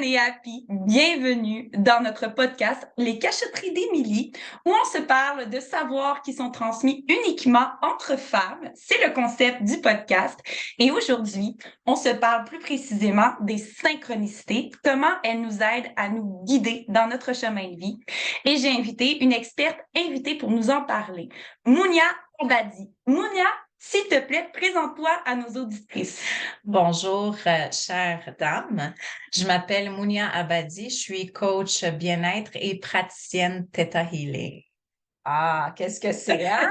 Zen et Happy. Bienvenue dans notre podcast Les Cachotteries d'Émilie, où on se parle de savoirs qui sont transmis uniquement entre femmes. C'est le concept du podcast. Et aujourd'hui, on se parle plus précisément des synchronicités, comment elles nous aident à nous guider dans notre chemin de vie. Et j'ai invité une experte invitée pour nous en parler, Mounia Abadi. Mounia, s'il te plaît, présente-toi à nos auditrices. Bonjour, chère dame. Je m'appelle Mounia Abadi. Je suis coach bien-être et praticienne Theta Healing. Ah, qu'est-ce que c'est, hein?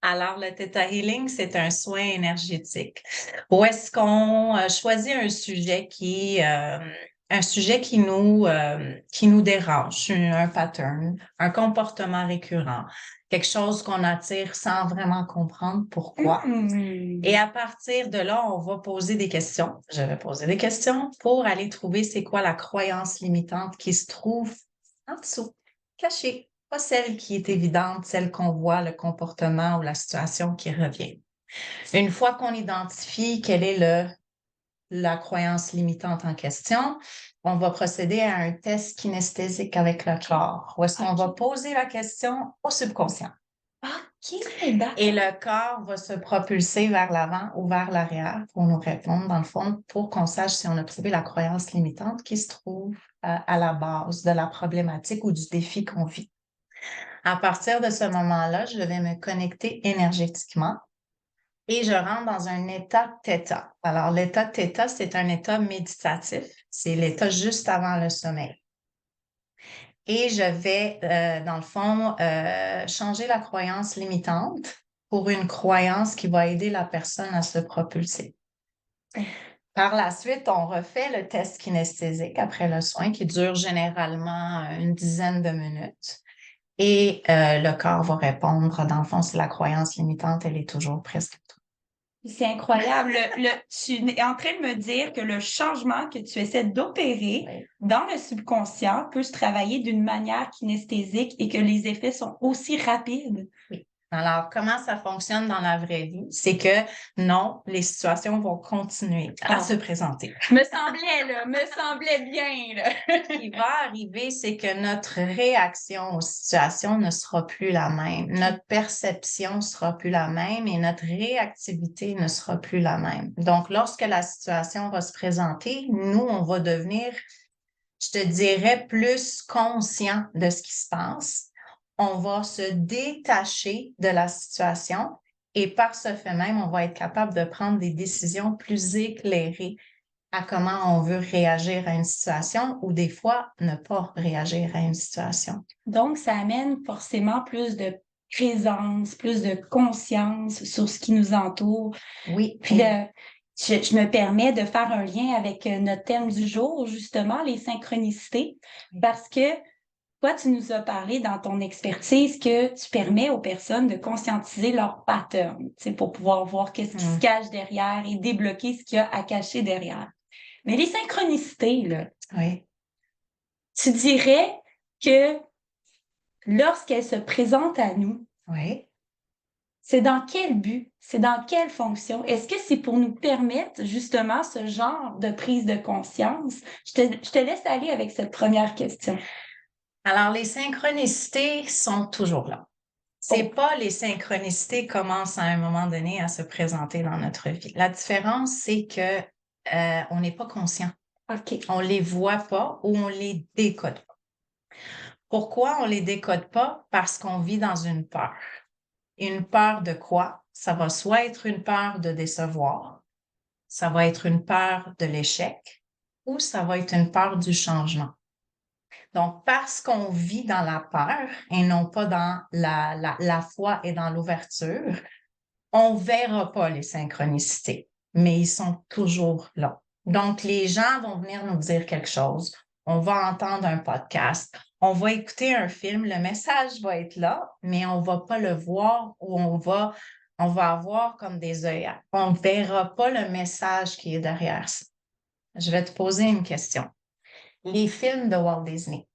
Alors, le Theta Healing, c'est un soin énergétique où est-ce qu'on choisit un sujet qui nous dérange, un pattern, un comportement récurrent, quelque chose qu'on attire sans vraiment comprendre pourquoi. Et à partir de là, on va poser des questions. Je vais poser des questions pour aller trouver c'est quoi la croyance limitante qui se trouve en dessous, cachée. Pas celle qui est évidente, celle qu'on voit, le comportement ou la situation qui revient. Une fois qu'on identifie quelle est la croyance limitante en question, on va procéder à un test kinesthésique avec le corps, où est-ce qu'on va poser la question au subconscient. OK, Et le corps va se propulser vers l'avant ou vers l'arrière pour nous répondre, dans le fond, pour qu'on sache si on a trouvé la croyance limitante qui se trouve à la base de la problématique ou du défi qu'on vit. À partir de ce moment-là, je vais me connecter énergétiquement et je rentre dans un état Theta. Alors, l'état Theta, c'est un état méditatif. C'est l'état juste avant le sommeil. Et je vais, dans le fond, changer la croyance limitante pour une croyance qui va aider la personne à se propulser. Par la suite, on refait le test kinesthésique après le soin qui dure généralement une dizaine de minutes. Et le corps va répondre, dans le fond, si la croyance limitante, elle est toujours presque. C'est incroyable. Tu es en train de me dire que le changement que tu essaies d'opérer dans le subconscient peut se travailler d'une manière kinesthésique et que les effets sont aussi rapides. Oui. Alors, comment ça fonctionne dans la vraie vie? C'est que non, les situations vont continuer à se présenter. Me semblait bien, là. Ce qui va arriver, c'est que notre réaction aux situations ne sera plus la même. Notre perception ne sera plus la même et notre réactivité ne sera plus la même. Donc, lorsque la situation va se présenter, nous, on va devenir, je te dirais, plus conscient de ce qui se passe. On va se détacher de la situation et par ce fait même, on va être capable de prendre des décisions plus éclairées à comment on veut réagir à une situation ou des fois ne pas réagir à une situation. Donc, ça amène forcément plus de présence, plus de conscience sur ce qui nous entoure. Oui. Puis je me permets de faire un lien avec notre thème du jour, justement, les synchronicités, parce que toi, tu nous as parlé dans ton expertise que tu permets aux personnes de conscientiser leurs patterns, pour pouvoir voir qu'est-ce qui se cache derrière et débloquer ce qu'il y a à cacher derrière. Mais les synchronicités, là, Oui. tu dirais que lorsqu'elles se présentent à nous, Oui. c'est dans quel but? C'est dans quelle fonction? Est-ce que c'est pour nous permettre justement ce genre de prise de conscience? Je te laisse aller avec cette première question. Alors, les synchronicités sont toujours là. C'est pas les synchronicités commencent à un moment donné à se présenter dans notre vie. La différence, c'est que on n'est pas conscient. OK. On les voit pas ou on les décode pas. Pourquoi on les décode pas? Parce qu'on vit dans une peur. Une peur de quoi? Ça va soit être une peur de décevoir, ça va être une peur de l'échec ou ça va être une peur du changement. Donc, parce qu'on vit dans la peur et non pas dans la foi et dans l'ouverture, on ne verra pas les synchronicités, mais ils sont toujours là. Donc, les gens vont venir nous dire quelque chose. On va entendre un podcast, on va écouter un film, le message va être là, mais on ne va pas le voir ou on va avoir comme des œillères. On ne verra pas le message qui est derrière ça. Je vais te poser une question. Les films de Walt Disney,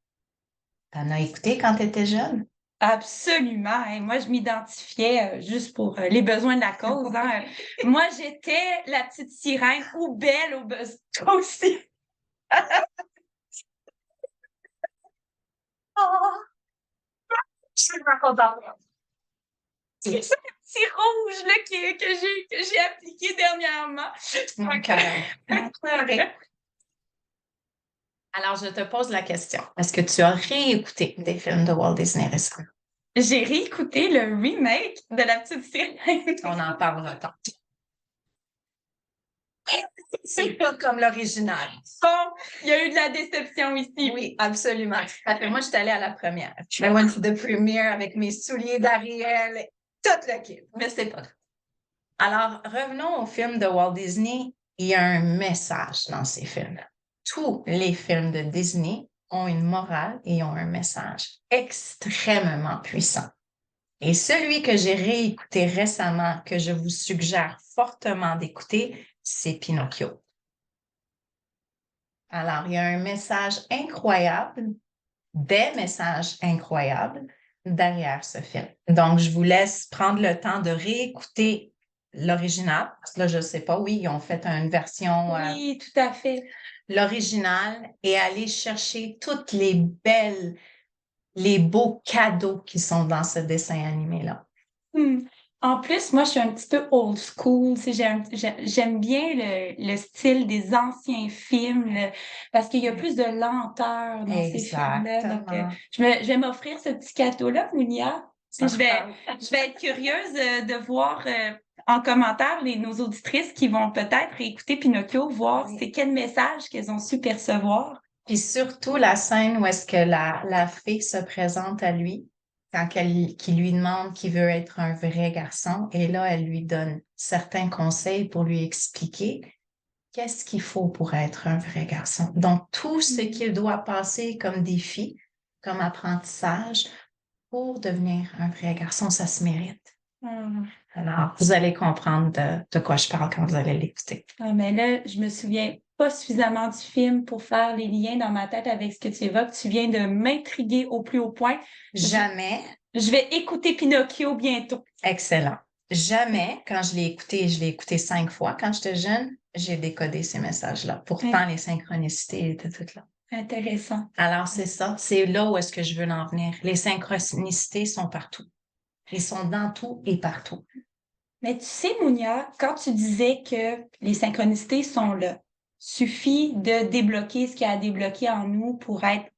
t'en as écouté quand tu étais jeune? Absolument. Hein. Moi, je m'identifiais juste pour les besoins de la cause. Hein. Moi, j'étais la petite sirène ou Belle au besoin aussi. Oh, je suis vraiment contente. C'est ça, le petit rouge là, que j'ai appliqué dernièrement. Mon cœur. Alors, je te pose la question. Est-ce que tu as réécouté des films de Walt Disney récemment? J'ai réécouté le remake de La Petite Sirène. On en parlera tantôt. C'est pas comme l'original. Bon, il y a eu de la déception ici. Oui, absolument. Moi, je suis allée à la première. I went to the premiere avec mes souliers d'Ariel, toute l'équipe. Mais c'est pas grave. Alors, revenons au film de Walt Disney. Il y a un message dans ces films. Tous les films de Disney ont une morale et ont un message extrêmement puissant. Et celui que j'ai réécouté récemment, que je vous suggère fortement d'écouter, c'est Pinocchio. Alors, il y a un message incroyable, des messages incroyables derrière ce film. Donc, je vous laisse prendre le temps de réécouter l'original. Parce que là, je ne sais pas, oui, ils ont fait une version... Oui, tout à fait. L'original et aller chercher toutes les beaux cadeaux qui sont dans ce dessin animé-là. En plus, moi, je suis un petit peu old school. Tu sais, j'aime bien le style des anciens films parce qu'il y a plus de lenteur dans ces films-là. Donc, je vais m'offrir ce petit cadeau-là, Mounia. Je vais être curieuse de voir en commentaire nos auditrices qui vont peut-être écouter Pinocchio, voir c'est quel message qu'elles ont su percevoir. Puis surtout la scène où est-ce que la fée se présente à lui quand qui lui demande qu'il veut être un vrai garçon. Et là, elle lui donne certains conseils pour lui expliquer qu'est-ce qu'il faut pour être un vrai garçon. Donc, tout ce qu'il doit passer comme défi, comme apprentissage pour devenir un vrai garçon, ça se mérite. Alors, vous allez comprendre de quoi je parle quand vous allez l'écouter. Ah, mais là, je me souviens pas suffisamment du film pour faire les liens dans ma tête avec ce que tu évoques. Tu viens de m'intriguer au plus haut point. Jamais. Je vais écouter Pinocchio bientôt. Excellent. Jamais, quand je l'ai écouté 5 fois quand j'étais jeune, j'ai décodé ces messages-là. Pourtant, les synchronicités étaient toutes là. Intéressant. Alors, c'est ça. C'est là où est-ce que je veux en venir. Les synchronicités sont partout. Ils sont dans tout et partout. Mais tu sais, Mounia, quand tu disais que les synchronicités sont là, suffit de débloquer ce qu'il y a à débloquer en nous pour être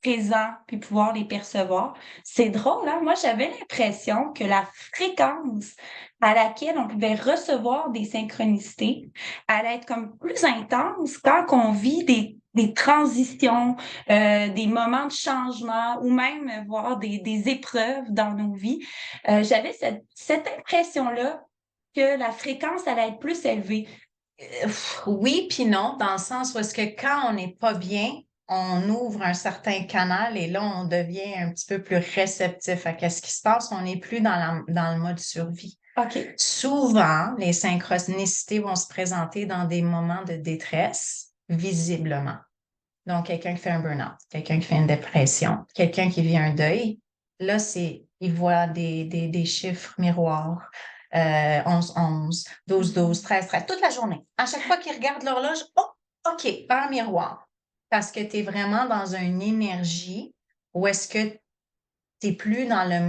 présent puis pouvoir les percevoir. C'est drôle, hein? Moi, j'avais l'impression que la fréquence à laquelle on pouvait recevoir des synchronicités allait être comme plus intense quand on vit des transitions, des moments de changement ou même voir des épreuves dans nos vies. J'avais cette impression-là que la fréquence allait être plus élevée. Oui, puis non, dans le sens où est-ce que quand on n'est pas bien, on ouvre un certain canal et là, on devient un petit peu plus réceptif à ce qui se passe. On n'est plus dans le mode survie. OK. Souvent, les synchronicités vont se présenter dans des moments de détresse, visiblement. Donc, quelqu'un qui fait un burn-out, quelqu'un qui fait une dépression, quelqu'un qui vit un deuil. Là, il voit des chiffres miroirs. 11-11, 12-12, 13-13, toute la journée. À chaque fois qu'il regarde l'horloge, oh, OK, un miroir. Parce que tu es vraiment dans une énergie où est-ce que tu n'es plus dans le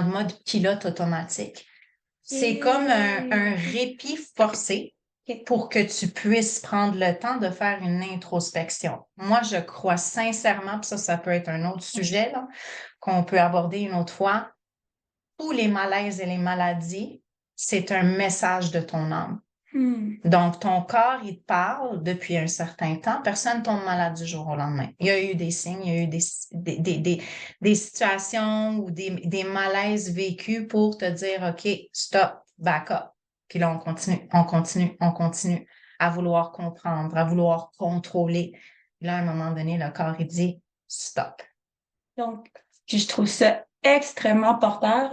mode pilote automatique. C'est comme un répit forcé pour que tu puisses prendre le temps de faire une introspection. Moi, je crois sincèrement, puis ça peut être un autre sujet là, qu'on peut aborder une autre fois, tous les malaises et les maladies, c'est un message de ton âme. Donc, ton corps, il te parle depuis un certain temps. Personne ne tombe malade du jour au lendemain. Il y a eu des signes, il y a eu des situations ou des malaises vécus pour te dire, OK, stop, back up. Puis là, on continue à vouloir comprendre, à vouloir contrôler. Puis là, à un moment donné, le corps, il dit, stop. Donc, puis je trouve ça extrêmement porteur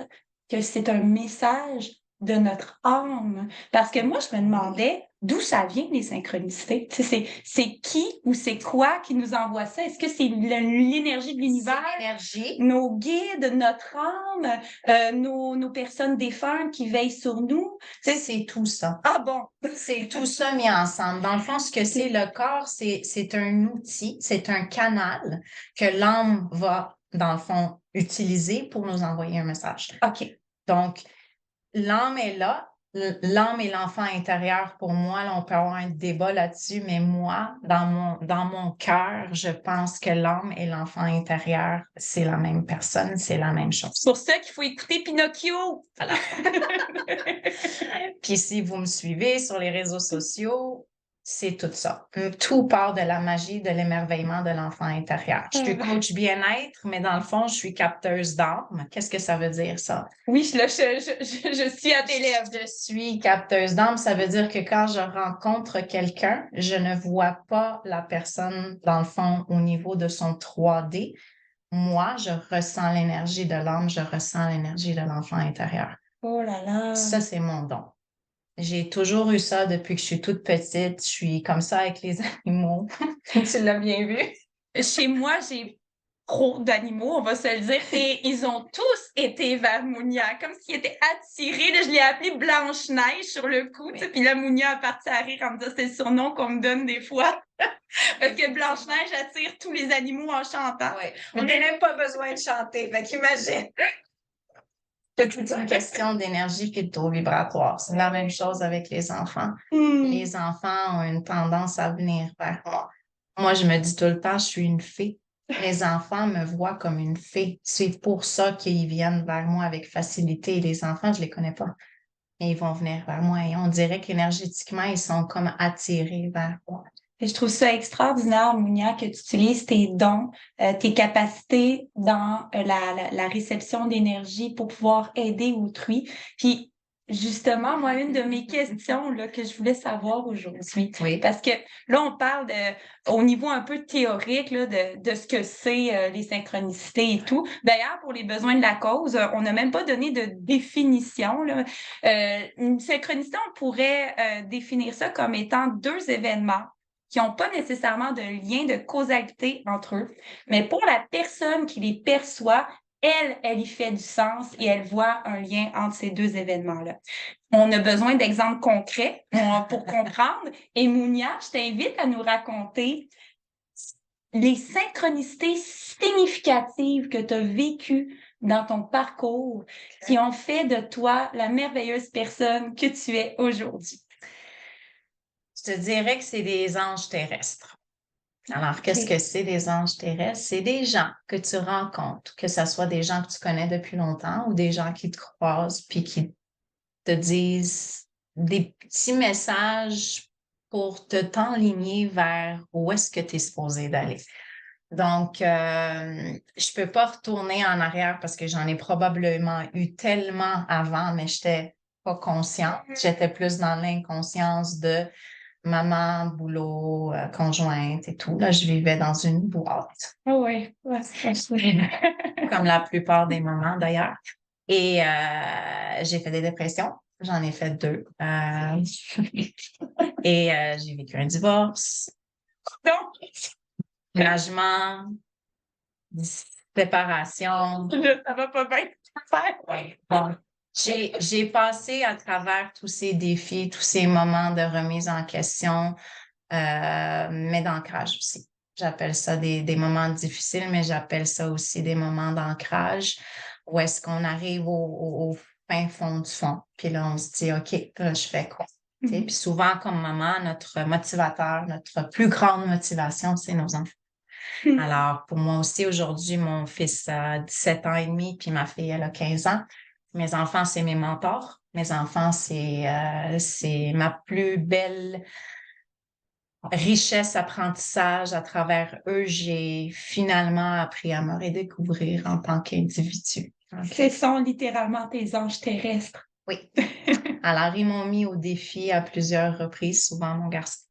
que c'est un message de notre âme. Parce que moi, je me demandais, d'où ça vient, les synchronicités? Tu sais, c'est qui ou c'est quoi qui nous envoie ça? Est-ce que c'est l'énergie de l'univers? C'est l'énergie. Nos guides, notre âme, nos personnes défuntes qui veillent sur nous? C'est tout ça. Ah bon? C'est tout ça mis ensemble. Dans le fond, ce que c'est le corps, c'est un outil, c'est un canal que l'âme va, dans le fond, utiliser pour nous envoyer un message. OK. Donc, l'âme est là. L'âme et l'enfant intérieur, pour moi, là, on peut avoir un débat là-dessus, mais moi, dans mon cœur, je pense que l'âme et l'enfant intérieur, c'est la même personne, c'est la même chose. C'est pour ça qu'il faut écouter Pinocchio. Voilà. Puis si vous me suivez sur les réseaux sociaux, c'est tout ça. Tout part de la magie, de l'émerveillement de l'enfant intérieur. Je suis coach bien-être, mais dans le fond, je suis capteuse d'âme. Qu'est-ce que ça veut dire, ça? Oui, je suis à tes lèvres. Je suis capteuse d'âme. Ça veut dire que quand je rencontre quelqu'un, je ne vois pas la personne, dans le fond, au niveau de son 3D. Moi, je ressens l'énergie de l'âme, je ressens l'énergie de l'enfant intérieur. Oh là là. Ça, c'est mon don. J'ai toujours eu ça depuis que je suis toute petite. Je suis comme ça avec les animaux. Tu l'as bien vu? Chez moi, j'ai trop d'animaux, on va se le dire, et ils ont tous été vers Mounia, comme s'ils étaient attirés. Là, je l'ai appelée Blanche-Neige sur le coup, Oui. puis là, Mounia a parti à rire en me disant c'est le surnom qu'on me donne des fois. Parce que Blanche-Neige attire tous les animaux en chantant. Oui. On n'a même pas besoin de chanter, fait qu'imagine. C'est toute une question d'énergie et de taux vibratoire. C'est la même chose avec les enfants. Les enfants ont une tendance à venir vers moi. Moi, je me dis tout le temps, je suis une fée. Les enfants me voient comme une fée. C'est pour ça qu'ils viennent vers moi avec facilité. Les enfants, je les connais pas. Mais ils vont venir vers moi et on dirait qu'énergétiquement, ils sont comme attirés vers moi. Et je trouve ça extraordinaire, Mounia, que tu utilises tes dons, tes capacités dans la réception d'énergie pour pouvoir aider autrui. Puis, justement, moi, une de mes questions là, que je voulais savoir aujourd'hui, Oui. parce que là, on parle au niveau un peu théorique là, de ce que c'est les synchronicités et tout. D'ailleurs, pour les besoins de la cause, on n'a même pas donné de définition. Là. Une synchronicité, on pourrait définir ça comme étant deux événements qui n'ont pas nécessairement de lien de causalité entre eux, mais pour la personne qui les perçoit, elle y fait du sens et elle voit un lien entre ces deux événements-là. On a besoin d'exemples concrets pour comprendre. Et Mounia, je t'invite à nous raconter les synchronicités significatives que tu as vécues dans ton parcours qui ont fait de toi la merveilleuse personne que tu es aujourd'hui. Je te dirais que c'est des anges terrestres. Alors, qu'est-ce que c'est des anges terrestres? C'est des gens que tu rencontres, que ce soit des gens que tu connais depuis longtemps ou des gens qui te croisent puis qui te disent des petits messages pour te t'enligner vers où est-ce que tu es supposé d'aller. Donc, je peux pas retourner en arrière parce que j'en ai probablement eu tellement avant, mais j'étais pas consciente. J'étais plus dans l'inconscience de maman, boulot, conjointe et tout. Là, je vivais dans une boîte. Ah oui, ouais, Comme la plupart des mamans d'ailleurs. Et j'ai fait des dépressions. J'en ai fait 2. Et j'ai vécu un divorce, Donc, ménagement, séparation. ça va pas bien faire. Ouais. Bon. J'ai passé à travers tous ces défis, tous ces moments de remise en question, mais d'ancrage aussi. J'appelle ça des moments difficiles, mais j'appelle ça aussi des moments d'ancrage où est-ce qu'on arrive au fin fond du fond. Puis là, on se dit, OK, là, je fais quoi? Puis souvent, comme maman, notre motivateur, notre plus grande motivation, c'est nos enfants. Alors, pour moi aussi, aujourd'hui, mon fils a 17 ans et demi, puis ma fille, elle a 15 ans. Mes enfants, c'est mes mentors. Mes enfants, c'est ma plus belle richesse, apprentissage. À travers eux, j'ai finalement appris à me redécouvrir en tant qu'individu. Ce sont littéralement tes anges terrestres. Oui. Alors, ils m'ont mis au défi à plusieurs reprises, souvent mon garçon,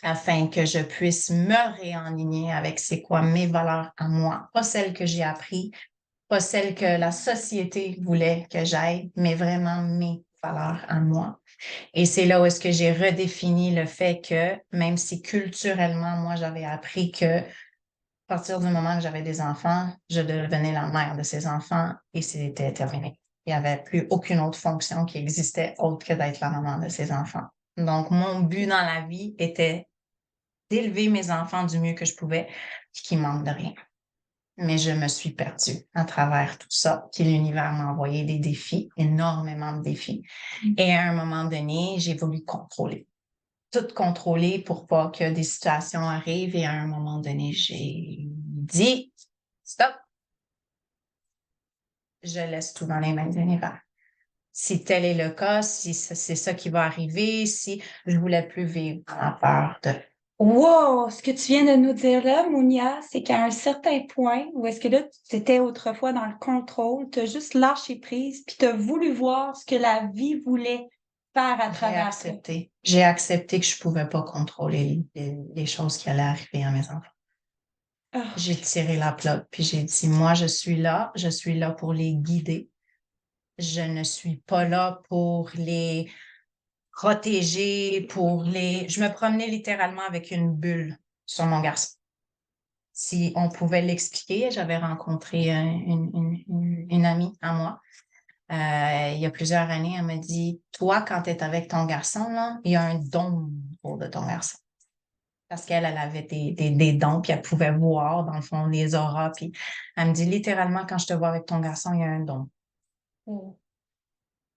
afin que je puisse me réaligner avec c'est quoi mes valeurs à moi, pas celles que j'ai apprises, pas celles que la société voulait que j'aille, mais vraiment mes valeurs à moi. Et c'est là où est-ce que j'ai redéfini le fait que, même si culturellement, moi, j'avais appris que à partir du moment que j'avais des enfants, je devenais la mère de ces enfants et c'était terminé. Il n'y avait plus aucune autre fonction qui existait autre que d'être la maman de ces enfants. Donc, mon but dans la vie était d'élever mes enfants du mieux que je pouvais, puis qu'ils manquent de rien. Mais je me suis perdue à travers tout ça, puis l'univers m'a envoyé des défis, énormément de défis. Et à un moment donné, j'ai voulu contrôler. Tout contrôler pour pas que des situations arrivent. Et à un moment donné, j'ai dit, stop, je laisse tout dans les mains de l'univers. Si tel est le cas, si c'est ça qui va arriver, si je voulais plus vivre en peur de... Wow! Ce que tu viens de nous dire là, Mounia, c'est qu'à un certain point, où est-ce que là, tu étais autrefois dans le contrôle, tu as juste lâché prise, puis tu as voulu voir ce que la vie voulait faire à J'ai travers toi. accepté. J'ai accepté que je pouvais pas contrôler les choses qui allaient arriver à mes enfants. Ah, J'ai tiré la plug, puis j'ai dit, moi, je suis là pour les guider. Je ne suis pas là pour les protéger, pour les... Je me promenais littéralement avec une bulle sur mon garçon. Si on pouvait l'expliquer, j'avais rencontré une amie à moi. Il y a plusieurs années, elle m'a dit, toi, quand tu es avec ton garçon, là, il y a un don autour de ton garçon. Parce qu'elle, elle avait des dons, puis elle pouvait voir, dans le fond, les auras. Puis elle me dit, littéralement, quand je te vois avec ton garçon, il y a un don. oh.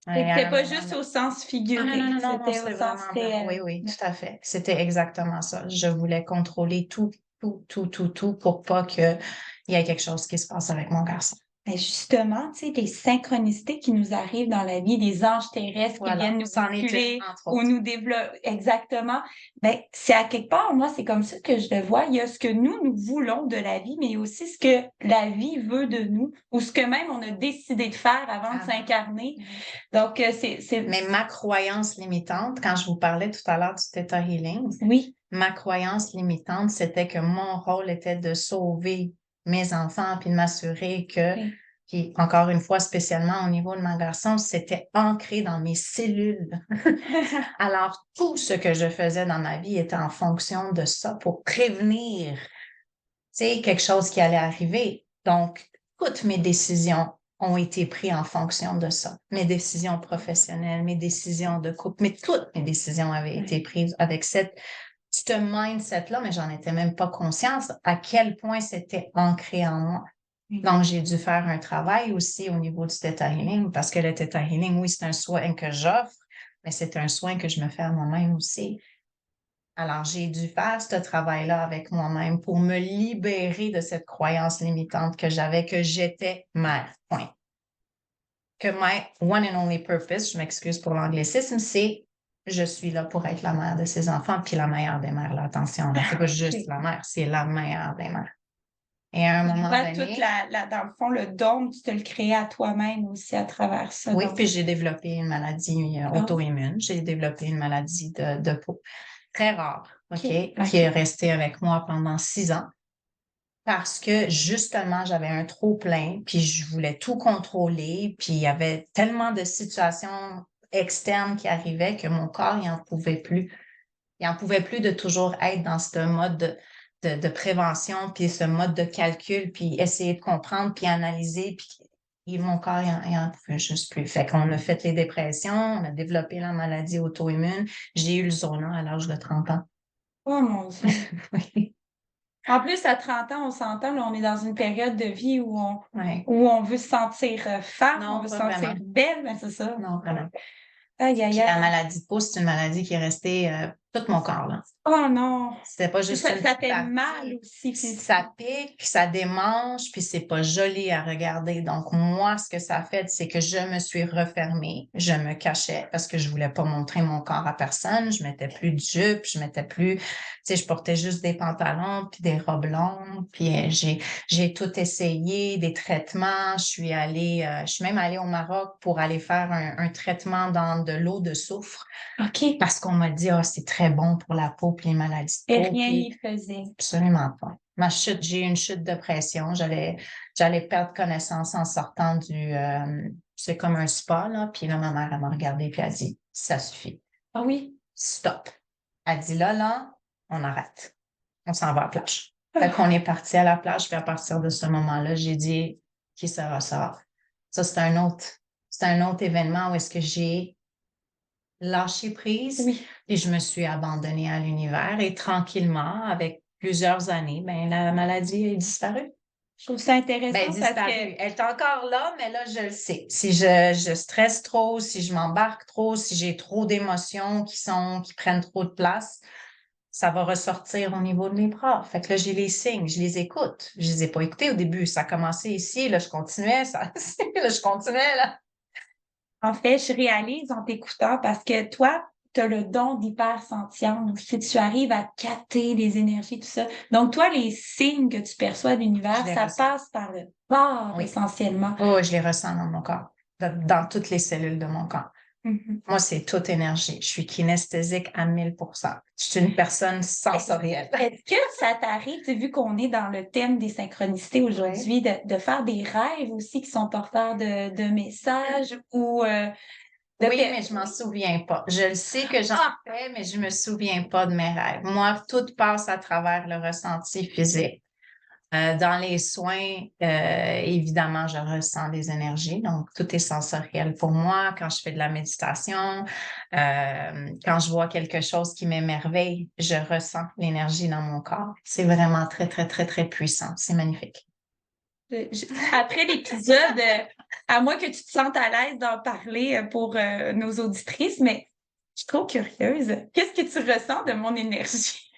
Fait Et que à c'était un pas moment juste donné- au sens non, non, non, figuré, non, non, non, c'était au c'était sens vraiment... Oui, réel. oui, tout à fait. C'était exactement ça. Je voulais contrôler tout pour pas qu'il y ait quelque chose qui se passe avec mon garçon. Mais justement, tu sais, des synchronicités qui nous arrivent dans la vie, des anges terrestres qui Voilà, viennent nous c'en est une, bousculer entre ou autres. nous développer, exactement. Ben, c'est à quelque part, moi, c'est comme ça que je le vois. Il y a ce que nous voulons de la vie, mais il y a aussi ce que la vie veut de nous ou ce que même on a décidé de faire avant de Avant. s'incarner. Donc, c'est, Mais ma croyance limitante, quand je vous parlais tout à l'heure du Theta Healing, oui, ma croyance limitante, c'était que mon rôle était de sauver mes enfants puis de m'assurer que, oui. puis encore une fois, spécialement au niveau de mon garçon, c'était ancré dans mes cellules. Alors, tout ce que je faisais dans ma vie était en fonction de ça pour prévenir, tu sais, quelque chose qui allait arriver. Donc, toutes mes décisions ont été prises en fonction de ça. Mes décisions professionnelles, mes décisions de couple, mais toutes mes décisions avaient été prises avec ce mindset-là, mais j'en étais même pas consciente à quel point c'était ancré en moi. Donc, j'ai dû faire un travail aussi au niveau du Theta Healing parce que le Theta Healing, oui, c'est un soin que j'offre, mais c'est un soin que je me fais à moi-même aussi. Alors, j'ai dû faire ce travail-là avec moi-même pour me libérer de cette croyance limitante que j'avais que j'étais mère. Point. Que my one and only purpose, je m'excuse pour l'anglicisme, c'est je suis là pour être la mère de ses enfants, puis la meilleure des mères. Là, attention, là, c'est pas juste la mère, c'est la meilleure des mères. Et à un Je moment vois toute donné, dans le fond, le don, tu te le crées à toi-même aussi à travers ça. oui, Donc, puis j'ai développé une maladie ah, auto-immune. J'ai développé une maladie de peau très rare, OK, OK. qui est restée avec moi pendant 6 ans. Parce que justement, j'avais un trop plein, puis je voulais tout contrôler, puis il y avait tellement de situations externes qui arrivaient que mon corps, il n'en pouvait plus. Il n'en pouvait plus de toujours être dans ce mode de prévention, puis ce mode de calcul, puis essayer de comprendre, puis analyser, puis mon corps, il en pouvait juste plus. Fait qu'on a fait les dépressions, on a développé la maladie auto-immune. J'ai eu le zona à l'âge de 30 ans. Oh mon Dieu. Oui, En plus, à 30 ans, on s'entend, là, on est dans une période de vie oui. où on veut se sentir femme, on Non, veut se pas vraiment. sentir belle, mais c'est ça. Non, vraiment. Aïe, aïe, Puis la aïe. maladie de peau, c'est une maladie qui est restée tout mon corps, là. Oh non. C'était pas juste une Ça petite fait mal partie. aussi physiquement. Ça pique, ça démange, puis c'est pas joli à regarder. Donc, moi, ce que ça a fait, c'est que je me suis refermée. Je me cachais parce que je voulais pas montrer mon corps à personne. Je mettais plus de jupe, je mettais plus, tu sais, je portais juste des pantalons puis des robes longues. Puis j'ai tout essayé, des traitements. Je suis même allée au Maroc pour aller faire un traitement dans de l'eau de soufre. OK. Parce qu'on m'a dit, ah, c'est très bon pour la peau puis les maladies de Et peau. rien Puis n'y faisait. absolument pas. J'ai eu une chute de pression. J'allais perdre connaissance en sortant c'est comme un spa, là. Puis là, ma mère, elle m'a regardée puis elle a dit, ça suffit. Ah oui? Stop. Elle dit là, on arrête. On s'en va à la plage. Fait qu'on est parti à la plage, puis à partir de ce moment-là, j'ai dit, qui sera ça? Ça, c'est un autre événement où est-ce que j'ai lâché prise, Oui. et je me suis abandonnée à l'univers, et tranquillement, avec plusieurs années, ben, la maladie est disparue. Je trouve ça intéressant Ben, parce disparue. que Elle est encore là, mais là, je le sais. Si je stresse trop, si je m'embarque trop, si j'ai trop d'émotions qui prennent trop de place, ça va ressortir au niveau de mes bras. Fait que là, j'ai les signes, je les écoute. Je les ai pas écoutés au début. Ça a commencé ici, là, je continuais, là, je continuais, là. en fait, je réalise en t'écoutant parce que toi, tu as le don d'hypersentience. Si tu arrives à capter les énergies, tout ça. Donc, toi, les signes que tu perçois de Je l'univers, les ça ressens. passe par le corps Oui. essentiellement. Oh, je les ressens dans mon corps, dans toutes les cellules de mon corps. Mhm. Moi, c'est toute énergie. Je suis kinesthésique à 1000%. Je suis une personne sensorielle. Est-ce que ça t'arrive, vu qu'on est dans le thème des synchronicités aujourd'hui, de faire des rêves aussi qui sont porteurs de messages ou Oui, mais je m'en souviens pas. Je le sais que j'en fais, mais je me souviens pas de mes rêves. Moi, tout passe à travers le ressenti physique. Dans les soins, évidemment, je ressens des énergies, donc tout est sensoriel pour moi. Quand je fais de la méditation, quand je vois quelque chose qui m'émerveille, je ressens l'énergie dans mon corps. C'est vraiment très, très, très, très puissant. C'est magnifique. Après l'épisode, à moins que tu te sentes à l'aise d'en parler pour nos auditrices, mais je suis trop curieuse. Qu'est-ce que tu ressens de mon énergie?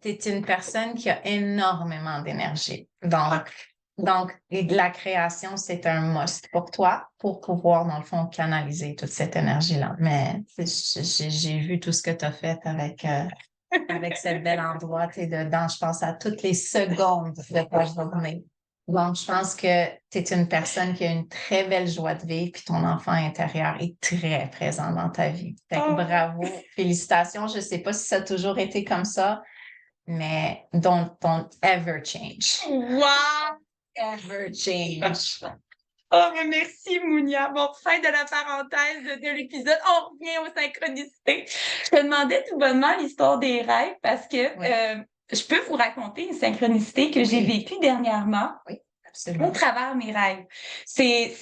Tu es une personne qui a énormément d'énergie. Donc, la création, c'est un must pour toi pour pouvoir, dans le fond, canaliser toute cette énergie-là. Mais j'ai vu tout ce que tu as fait avec ce bel endroit. Tu es dedans, je pense, à toutes les secondes de ta journée. Donc, je pense que tu es une personne qui a une très belle joie de vivre, puis ton enfant intérieur est très présent dans ta vie. Fait que Oh, bravo, félicitations. Je ne sais pas si ça a toujours été comme ça, mais don't ever change. wow! Ever change. Oh, mais merci, Mounia. Bon, fin de la parenthèse de l'épisode. On revient aux synchronicités. Je te demandais tout bonnement l'histoire des rêves parce que je peux vous raconter une synchronicité que j'ai vécue dernièrement Absolument. au travers mes rêves. C'est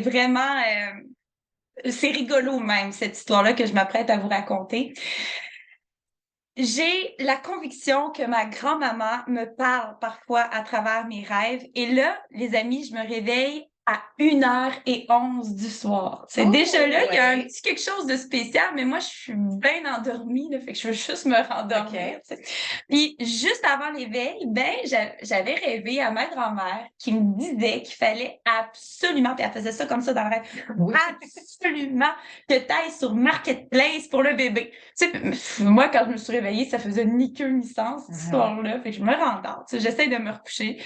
vraiment... c'est rigolo même, cette histoire-là que je m'apprête à vous raconter. J'ai la conviction que ma grand-maman me parle parfois à travers mes rêves. Et là, les amis, je me réveille à 1h11 du soir. C'est déjà là, il y a un petit quelque chose de spécial, mais moi, je suis bien endormie, là, fait que je veux juste me rendormir. Okay. Puis, juste avant l'éveil, ben, j'avais rêvé à ma grand-mère qui me disait qu'il fallait absolument, puis elle faisait ça comme ça dans le rêve, absolument que tu ailles sur Marketplace pour le bébé. Tu sais, moi, quand je me suis réveillée, ça faisait ni queue ni sens, cette histoire-là. Fait que je me rendors. J'essaie de me recoucher.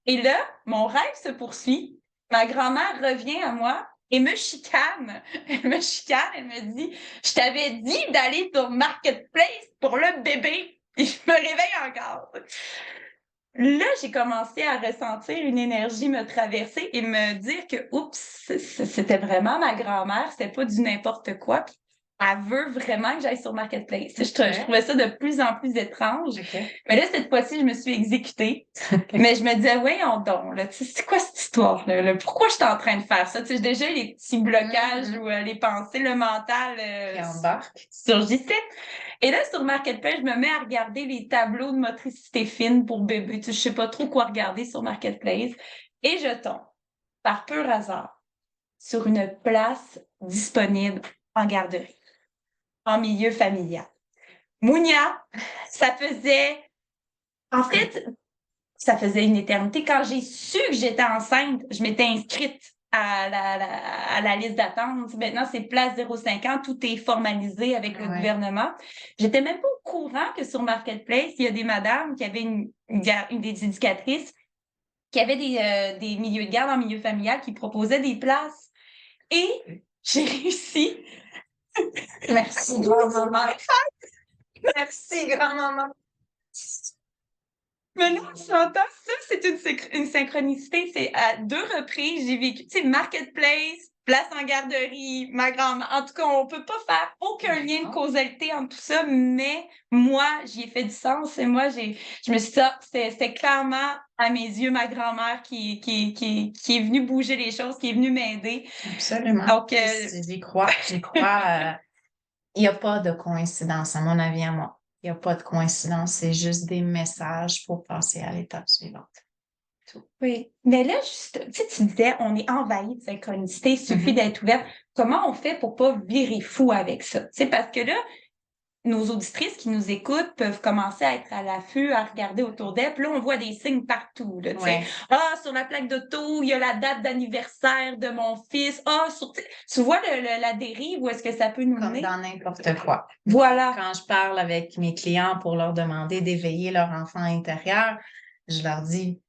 Et là, mon rêve se poursuit. Ma grand-mère revient à moi et me chicane. Elle me chicane, elle me dit « Je t'avais dit d'aller sur Marketplace pour le bébé. » Et je me réveille encore. Là, j'ai commencé à ressentir une énergie me traverser et me dire que, oups, c'était vraiment ma grand-mère, c'était pas du n'importe quoi. Puis elle veut vraiment que j'aille sur Marketplace. Je trouvais ça de plus en plus étrange. Mais là, cette fois-ci, je me suis exécutée. Mais je me disais, voyons donc, là, c'est quoi cette histoire-là? Là? Pourquoi je suis en train de faire ça? Déjà, les petits blocages ou les pensées, le mental surgissaient. Et là, sur Marketplace, je me mets à regarder les tableaux de motricité fine pour bébé. Je sais pas trop quoi regarder sur Marketplace. Et je tombe, par pur hasard, sur une place disponible en garderie, en milieu familial. Mounia, ça faisait... En fait, ça faisait une éternité. Quand j'ai su que j'étais enceinte, je m'étais inscrite à la liste d'attente. Maintenant, c'est place 0,5 ans. Tout est formalisé avec le gouvernement. J'étais même pas au courant que sur Marketplace, il y a des madames qui avaient une des éducatrices qui avaient des milieux de garde en milieu familial qui proposaient des places. Et j'ai réussi. Merci, grand-maman. Merci, grand-maman. Mais non, j'entends ça, c'est une synchronicité. C'est à 2 reprises, j'ai vécu, tu sais, Marketplace, place en garderie, ma grand-mère. En tout cas, on peut pas faire aucun lien de causalité entre tout ça, mais moi, j'y ai fait du sens et moi, je me suis dit, ah, c'était clairement, à mes yeux, ma grand-mère qui est venue bouger les choses, qui est venue m'aider. Absolument. Donc, J'y crois. Il n'y a pas de coïncidence, à mon avis, à moi. Il n'y a pas de coïncidence. C'est juste des messages pour passer à l'étape suivante. Tout. oui. Mais là, juste, tu sais, tu disais, on est envahi de synchronicité, il suffit d'être ouvert. Comment on fait pour pas virer fou avec ça? Tu sais, parce que là, nos auditrices qui nous écoutent peuvent commencer à être à l'affût, à regarder autour d'elles. Puis là, on voit des signes partout, là, tu sais. Ouais. Ah, sur la plaque d'auto, il y a la date d'anniversaire de mon fils. Ah, tu vois la dérive, où est-ce que ça peut nous Comme mener? dans n'importe quoi. Voilà. Quand je parle avec mes clients pour leur demander d'éveiller leur enfant intérieur, je leur dis,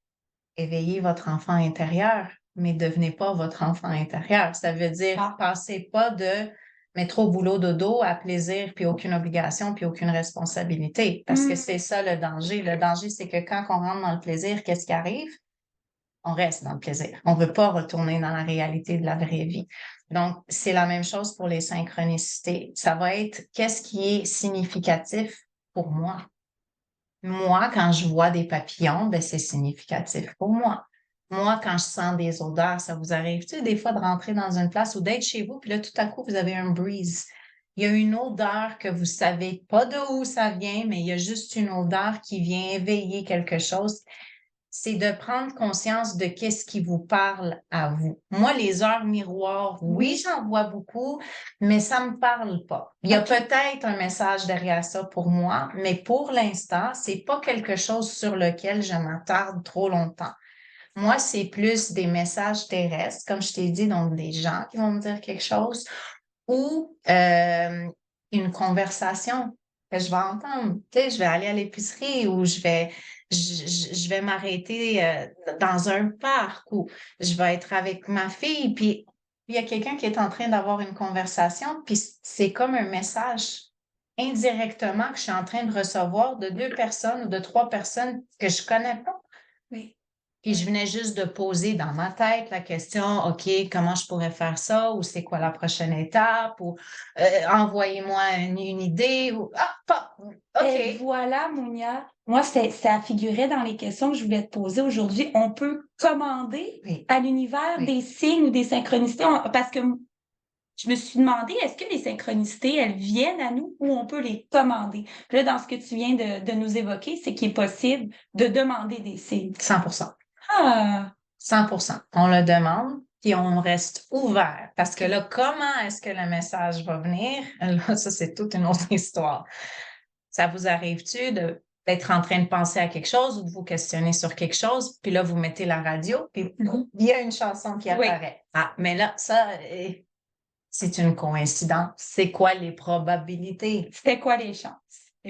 éveillez votre enfant intérieur, mais devenez pas votre enfant intérieur. Ça veut dire, passez pas de métro, boulot, dodo à plaisir, puis aucune obligation, puis aucune responsabilité. Parce que c'est ça le danger. Le danger, c'est que quand on rentre dans le plaisir, qu'est-ce qui arrive? On reste dans le plaisir. On ne veut pas retourner dans la réalité de la vraie vie. Donc, c'est la même chose pour les synchronicités. Ça va être qu'est-ce qui est significatif pour moi. Moi, quand je vois des papillons, ben, c'est significatif pour moi. Moi, quand je sens des odeurs, ça vous arrive, tu sais, des fois de rentrer dans une place ou d'être chez vous, puis là, tout à coup, vous avez un breeze. Il y a une odeur que vous savez pas de où ça vient, mais il y a juste une odeur qui vient éveiller quelque chose. C'est de prendre conscience de qu'est-ce qui vous parle à vous. Moi, les heures miroirs, oui, j'en vois beaucoup, mais ça me parle pas. Il y a peut-être un message derrière ça pour moi, mais pour l'instant, c'est pas quelque chose sur lequel je m'attarde trop longtemps. Moi, c'est plus des messages terrestres, comme je t'ai dit, donc des gens qui vont me dire quelque chose ou une conversation que je vais entendre. Tu sais, je vais aller à l'épicerie ou je vais m'arrêter dans un parc ou je vais être avec ma fille, puis il y a quelqu'un qui est en train d'avoir une conversation, puis c'est comme un message indirectement que je suis en train de recevoir de 2 personnes ou de 3 personnes que je connais pas. Oui. Puis je venais juste de poser dans ma tête la question, OK, comment je pourrais faire ça ou c'est quoi la prochaine étape ou envoyez-moi une idée ou OK. Et voilà, Mounia. Moi, ça figurait dans les questions que je voulais te poser aujourd'hui. On peut commander à l'univers des signes ou des synchronicités parce que je me suis demandé, est-ce que les synchronicités, elles viennent à nous ou on peut les commander? Puis là, dans ce que tu viens de nous évoquer, c'est qu'il est possible de demander des signes. 100%. Ah! 100%. On le demande, puis on reste ouvert. Parce que là, comment est-ce que le message va venir? Là, ça, c'est toute une autre histoire. Ça vous arrive-tu d'être en train de penser à quelque chose ou de vous questionner sur quelque chose, puis là, vous mettez la radio, puis il y a une chanson qui apparaît. Ah, mais là, ça, c'est une coïncidence. C'est quoi les probabilités? C'est quoi les chances?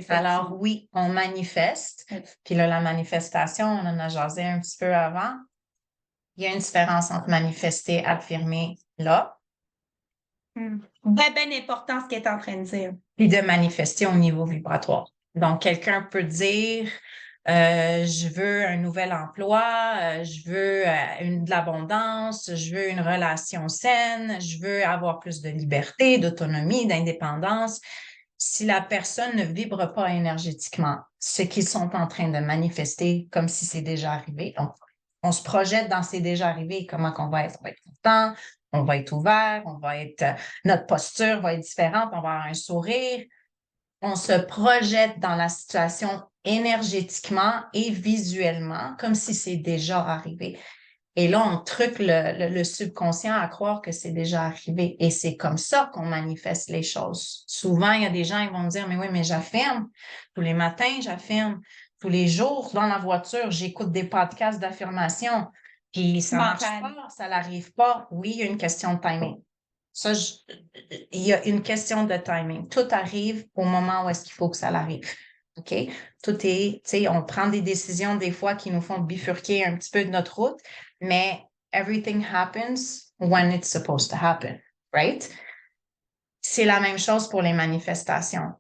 Alors oui, on manifeste. Puis là, la manifestation, on en a jasé un petit peu avant. Il y a une différence entre manifester, affirmer là. Ben important ce qu'elle est en train de dire. Puis de manifester au niveau vibratoire. Donc, quelqu'un peut dire je veux un nouvel emploi, je veux de l'abondance, je veux une relation saine, je veux avoir plus de liberté, d'autonomie, d'indépendance. Si la personne ne vibre pas énergétiquement, ce qu'ils sont en train de manifester comme si c'est déjà arrivé. Donc, on se projette dans c'est déjà arrivé, comment qu'on va être? On va être content, on va être ouvert, notre posture va être différente, on va avoir un sourire. On se projette dans la situation énergétiquement et visuellement comme si c'est déjà arrivé. Et là, on truque le subconscient à croire que c'est déjà arrivé. Et c'est comme ça qu'on manifeste les choses. Souvent, il y a des gens qui vont me dire, mais oui, mais j'affirme. Tous les matins, j'affirme. Tous les jours, dans la voiture, j'écoute des podcasts d'affirmation. Puis ça marche pas, ça n'arrive pas. Oui, il y a une question de timing. Ça, il y a une question de timing. Tout arrive au moment où est-ce qu'il faut que ça arrive. OK? Tout est, tu sais, on prend des décisions des fois qui nous font bifurquer un petit peu de notre route, mais everything happens when it's supposed to happen, right? C'est la même chose pour les manifestations.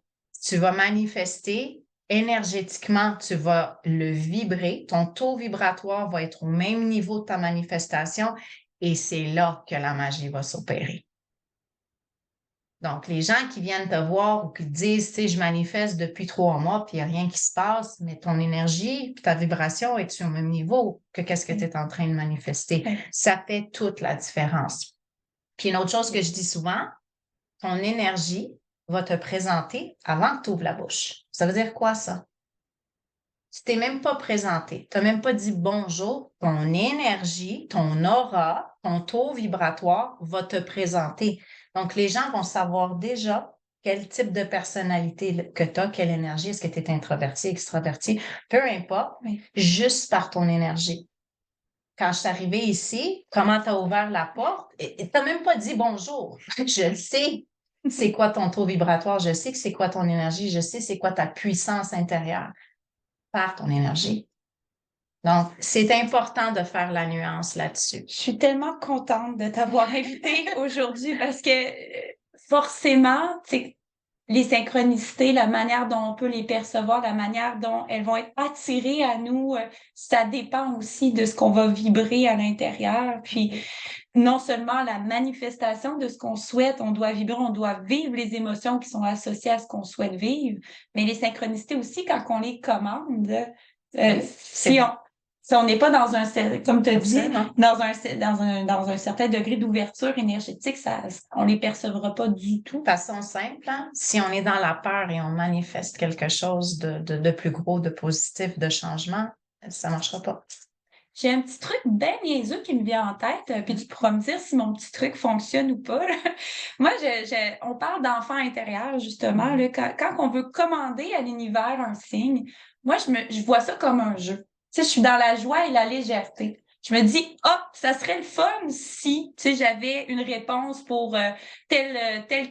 Tu vas manifester énergétiquement, tu vas le vibrer, ton taux vibratoire va être au même niveau de ta manifestation Et c'est là que la magie va s'opérer. Donc, les gens qui viennent te voir ou qui te disent, tu sais, je manifeste depuis 3 mois, puis il n'y a rien qui se passe, mais ton énergie, puis ta vibration est au même niveau que qu'est-ce que tu es en train de manifester. Ça fait toute la différence. Puis une autre chose que je dis souvent, ton énergie va te présenter avant que tu ouvres la bouche. Ça veut dire quoi, ça? Tu t'es même pas présenté. Tu n'as même pas dit bonjour. Ton énergie, ton aura, ton taux vibratoire va te présenter. Donc, les gens vont savoir déjà quel type de personnalité que tu as, quelle énergie. Est-ce que tu es introverti, extraverti? Peu importe, juste par ton énergie. Quand je suis arrivée ici, comment tu as ouvert la porte? Et tu n'as même pas dit bonjour. Je le sais. C'est quoi ton taux vibratoire? Je sais que c'est quoi ton énergie. Je sais c'est quoi ta puissance intérieure par ton énergie. Donc, c'est important de faire la nuance là-dessus. Je suis tellement contente de t'avoir invitée aujourd'hui parce que forcément, les synchronicités, la manière dont on peut les percevoir, la manière dont elles vont être attirées à nous, ça dépend aussi de ce qu'on va vibrer à l'intérieur. Puis, non seulement la manifestation de ce qu'on souhaite, on doit vibrer, on doit vivre les émotions qui sont associées à ce qu'on souhaite vivre, mais les synchronicités aussi, quand on les commande, si on n'est pas dans un, comme tu as dit, dans un certain degré d'ouverture énergétique, on les percevra pas du tout. De façon simple, hein? Si on est dans la peur et on manifeste quelque chose de plus gros, de positif, de changement, ça marchera pas. J'ai un petit truc bien niaiseux qui me vient en tête, puis tu pourras me dire si mon petit truc fonctionne ou pas. Moi, on parle d'enfant intérieur, justement. Là, quand on veut commander à l'univers un signe, moi, je vois ça comme un jeu. Tu sais, je suis dans la joie et la légèreté. Je me dis, ça serait le fun si, tu sais, j'avais une réponse pour tel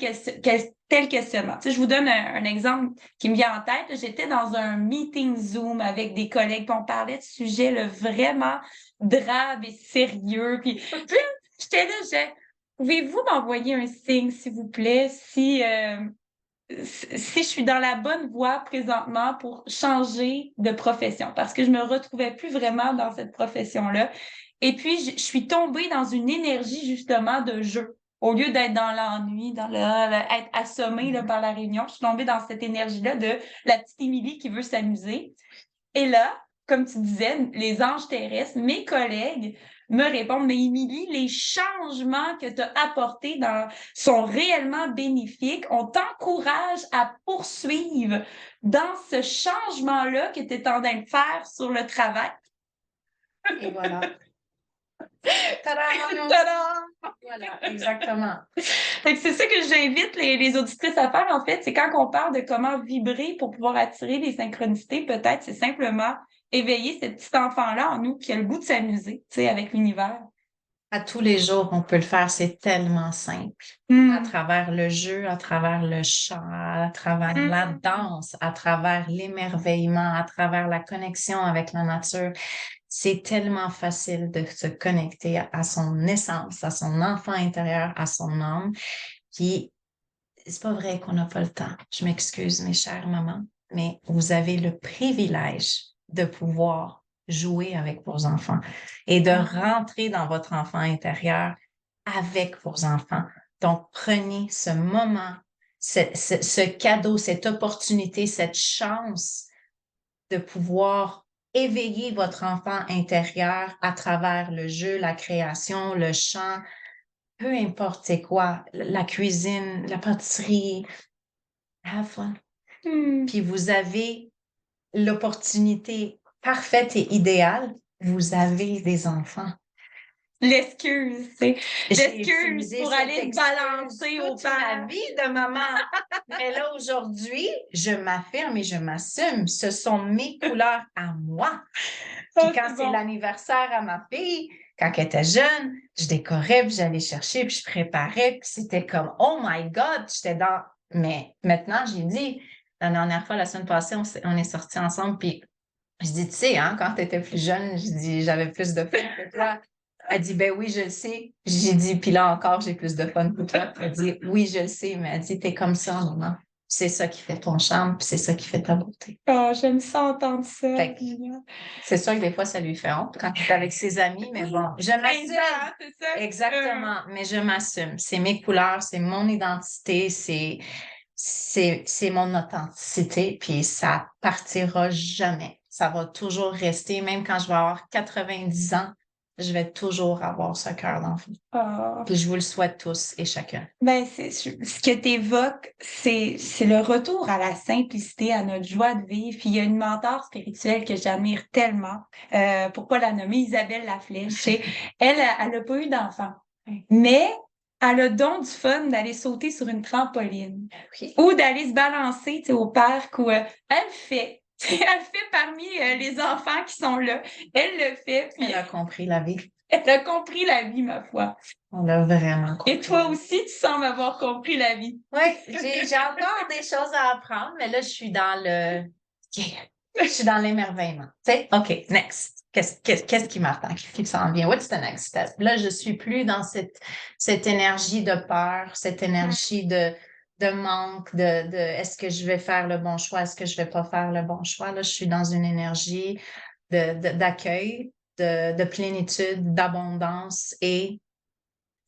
questionnement. Tu sais, je vous donne un exemple qui me vient en tête. J'étais dans un meeting Zoom avec des collègues, puis on parlait de sujets là, vraiment graves et sérieux. Puis j'étais là, pouvez-vous m'envoyer un signe, s'il vous plaît, si je suis dans la bonne voie présentement pour changer de profession, parce que je me retrouvais plus vraiment dans cette profession-là. Et puis, je suis tombée dans une énergie, justement, de jeu. Au lieu d'être dans l'ennui, être assommée là, par la réunion, je suis tombée dans cette énergie-là de la petite Émilie qui veut s'amuser. Et là, comme tu disais, les anges terrestres, mes collègues me répondent, mais Émilie, les changements que tu as apportés sont réellement bénéfiques. On t'encourage à poursuivre dans ce changement-là que tu es en train de faire sur le travail. Et voilà. Tada! Voilà, exactement. C'est ça que j'invite les auditrices à faire, en fait. C'est quand on parle de comment vibrer pour pouvoir attirer les synchronicités, peut-être c'est simplement éveiller ce petit enfant-là en nous qui a le goût de s'amuser, tu sais, avec l'univers. À tous les jours, on peut le faire, c'est tellement simple. À travers le jeu, à travers le chant, à travers la danse, à travers l'émerveillement, à travers la connexion avec la nature. C'est tellement facile de se connecter à son essence, à son enfant intérieur, à son âme. Puis, c'est pas vrai qu'on n'a pas le temps. Je m'excuse, mes chères mamans, mais vous avez le privilège de pouvoir jouer avec vos enfants et de rentrer dans votre enfant intérieur avec vos enfants. Donc, prenez ce moment, ce cadeau, cette opportunité, cette chance de pouvoir éveiller votre enfant intérieur à travers le jeu, la création, le chant, peu importe c'est quoi, la cuisine, la pâtisserie, have fun. Puis vous avez l'opportunité parfaite et idéale, vous avez des enfants. L'excuse, c'est l'excuse pour aller balancer au père. La vie de maman. Mais là, aujourd'hui, je m'affirme et je m'assume. Ce sont mes couleurs à moi. Puis quand c'est l'anniversaire à ma fille, quand elle était jeune, je décorais, puis j'allais chercher, puis je préparais, puis c'était comme, oh my God, j'étais dans... Mais maintenant, j'ai dit, la dernière fois, la semaine passée, on est sortis ensemble, puis je dis, tu sais, hein, quand tu étais plus jeune, je dis, j'avais plus de fun que toi. Elle dit, ben oui, je le sais. J'ai dit, puis là encore, j'ai plus de fun que toi. Elle dit, oui, je le sais, mais elle dit, t'es comme ça, maman. C'est ça qui fait ton charme, puis c'est ça qui fait ta beauté. Oh, j'aime ça entendre ça. Fait que c'est sûr que des fois, ça lui fait honte quand il est avec ses amis, mais bon, je 15 m'assume. ans, c'est ça? Exactement, mais je m'assume. C'est mes couleurs, c'est mon identité, c'est mon authenticité, puis ça partira jamais. Ça va toujours rester, même quand je vais avoir 90 ans, je vais toujours avoir ce cœur d'enfant. Oh. Puis je vous le souhaite tous et chacun. Ben, ce que tu évoques, c'est le retour à la simplicité, à notre joie de vivre. Puis il y a une mentor spirituelle que j'admire tellement. Pourquoi la nommer? Isabelle Laflèche. Elle a pas eu d'enfant. Mais elle a le don du fun d'aller sauter sur une trampoline Oui. ou d'aller se balancer, tu sais, au parc où elle fait. Elle fait parmi les enfants qui sont là. Elle le fait. Puis Elle a compris la vie. elle a compris la vie, ma foi. On l'a vraiment compris. Et toi aussi, tu sembles avoir compris la vie. Oui, j'ai encore des choses à apprendre, mais là, je suis dans le... Je suis dans l'émerveillement. Tu sais, OK, next. Qu'est-ce qui m'attend? Qu'est-ce qui s'en vient? What's the next step? Là, je suis plus dans cette énergie de peur, cette énergie de manque, de est-ce que je vais faire le bon choix? Est-ce que je vais pas faire le bon choix? Là, je suis dans une énergie d'accueil, de plénitude, d'abondance et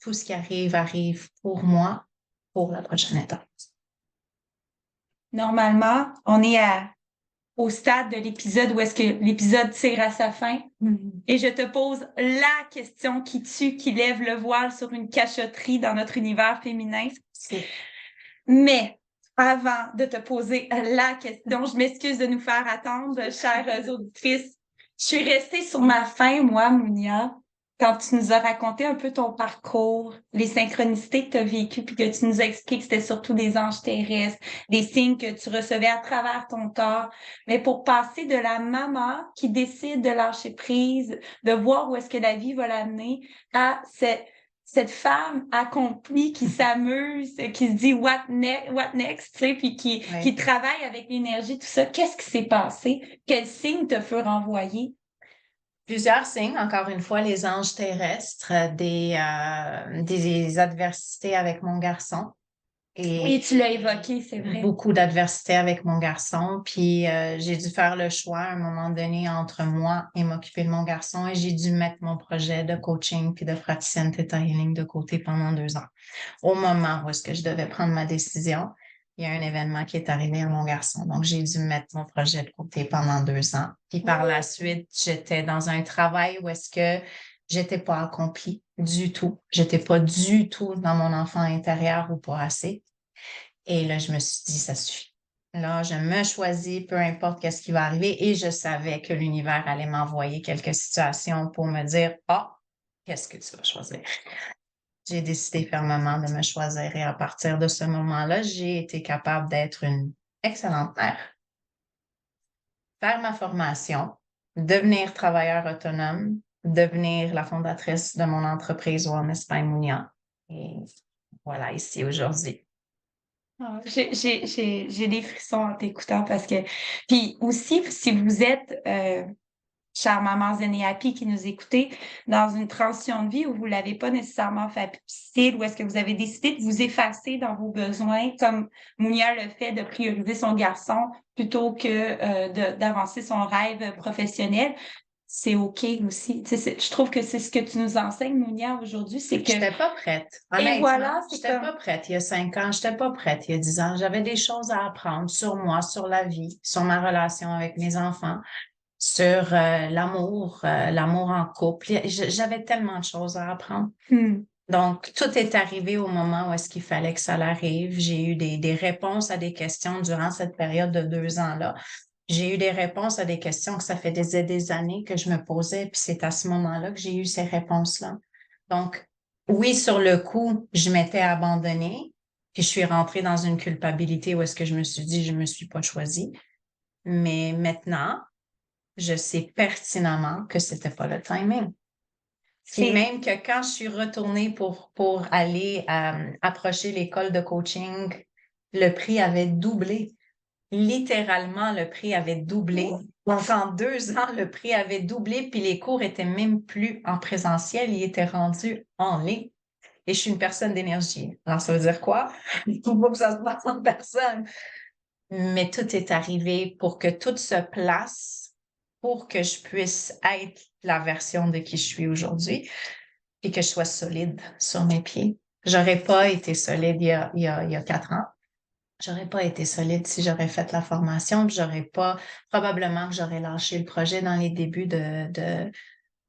tout ce qui arrive, arrive pour moi, pour la prochaine étape. Normalement, on est au stade de l'épisode où est-ce que l'épisode tire à sa fin. Et je te pose la question qui tue, qui lève le voile sur une cachotterie dans notre univers féminin. Mais avant de te poser la question, je m'excuse de nous faire attendre, chères auditrices. Je suis restée sur ma faim, moi, Mounia, quand tu nous as raconté un peu ton parcours, les synchronicités que tu as vécues, puis que tu nous as expliqué que c'était surtout des anges terrestres, des signes que tu recevais à travers ton corps. Mais pour passer de la maman qui décide de lâcher prise, de voir où est-ce que la vie va l'amener, à cette femme accomplie qui s'amuse, qui se dit what next, tu sais, puis qui travaille avec l'énergie, tout ça. Qu'est-ce qui s'est passé? Quels signes te furent envoyés? Plusieurs signes, encore une fois, les anges terrestres, des adversités avec mon garçon. Oui, tu l'as évoqué, c'est vrai. Beaucoup d'adversités avec mon garçon. Puis j'ai dû faire le choix à un moment donné entre moi et m'occuper de mon garçon et j'ai dû mettre mon projet de coaching puis de praticienne Theta Healing de côté pendant 2 ans. Au moment où est-ce que je devais prendre ma décision, il y a un événement qui est arrivé à mon garçon. Donc, j'ai dû mettre mon projet de côté pendant 2 ans. Puis par la suite, j'étais dans un travail où est-ce que j'étais pas accomplie du tout. J'étais pas du tout dans mon enfant intérieur ou pas assez. Et là, je me suis dit, ça suffit. Là, je me choisis, peu importe qu'est-ce qui va arriver. Et je savais que l'univers allait m'envoyer quelques situations pour me dire, ah, qu'est-ce que tu vas choisir? J'ai décidé fermement de me choisir et à partir de ce moment-là, j'ai été capable d'être une excellente mère, faire ma formation, devenir travailleur autonome, devenir la fondatrice de mon entreprise Wellness by Mounia. Et voilà, ici aujourd'hui. Ah, j'ai des frissons en t'écoutant parce que... Puis aussi, si vous êtes, chère maman Zen et Happy qui nous écoutez, dans une transition de vie où vous l'avez pas nécessairement facile, où est-ce que vous avez décidé de vous effacer dans vos besoins, comme Mounia le fait de prioriser son garçon plutôt que d'avancer son rêve professionnel, c'est OK aussi. Tu sais, je trouve que c'est ce que tu nous enseignes, Mounia, aujourd'hui, c'est que... J'étais pas prête. Et Honnêtement, voilà, c'est j'étais comme... pas prête il y a 5 ans, j'étais pas prête il y a 10 ans. J'avais des choses à apprendre sur moi, sur la vie, sur ma relation avec mes enfants, sur l'amour en couple. J'avais tellement de choses à apprendre. Donc, tout est arrivé au moment où est-ce qu'il fallait que ça l'arrive. J'ai eu des réponses à des questions durant cette période de 2 ans-là. J'ai eu des réponses à des questions que ça fait des années que je me posais, puis c'est à ce moment-là que j'ai eu ces réponses-là. Donc, oui, sur le coup, je m'étais abandonnée, puis je suis rentrée dans une culpabilité où est-ce que je me suis dit, je me suis pas choisie. Mais maintenant, je sais pertinemment que c'était pas le timing. Puis même que quand je suis retournée pour aller approcher l'école de coaching, le prix avait doublé. Littéralement, le prix avait doublé. Donc, en 2 ans, le prix avait doublé, puis les cours étaient même plus en présentiel, ils étaient rendus en ligne. et je suis une personne d'énergie. Alors, ça veut dire quoi? Il faut pas que ça se passe en personne. Mais tout est arrivé pour que tout se place, pour que je puisse être la version de qui je suis aujourd'hui et que je sois solide sur mes pieds. J'aurais pas été solide il y a 4 ans. J'aurais pas été solide si j'aurais fait la formation, puis probablement que j'aurais lâché le projet dans les débuts de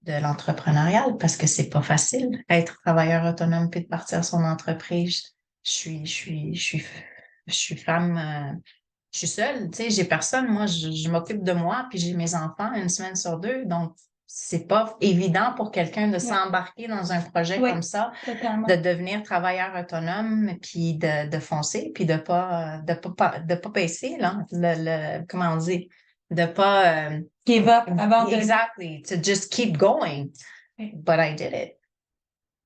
l'entrepreneuriat parce que c'est pas facile être travailleur autonome puis de partir son entreprise. Je suis femme, je suis seule, tu sais, j'ai personne. Moi, je m'occupe de moi puis j'ai mes enfants 1 semaine sur 2. Donc, c'est pas évident pour quelqu'un de s'embarquer dans un projet comme ça, totalement. de devenir travailleur autonome puis de foncer puis de pas baisser, là, comment on dit, de pas, Give up avant de... exactly, to just keep going. But I did it.